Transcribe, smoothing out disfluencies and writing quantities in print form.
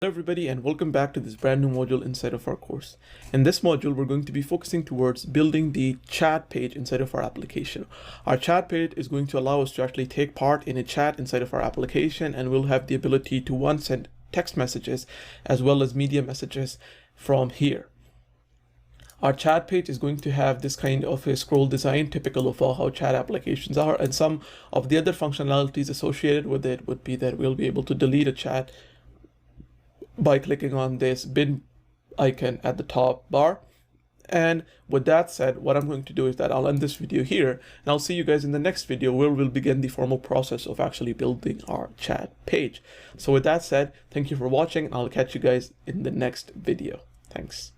Hello everybody and welcome back to this brand new module inside of our course. In this module, we're going to be focusing towards building the chat page inside of our application. Our chat page is going to allow us to actually take part in a chat inside of our application, and we'll have the ability to send text messages as well as media messages from here. Our chat page is going to have this kind of a scroll design typical of how chat applications are, and some of the other functionalities associated with it would be that we'll be able to delete a chat by clicking on this bin icon at the top bar. And with that said, what I'm going to do is that I'll end this video here, and I'll see you guys in the next video where we'll begin the formal process of actually building our chat page. So with that said, thank you for watching, and I'll catch you guys in the next video. Thanks.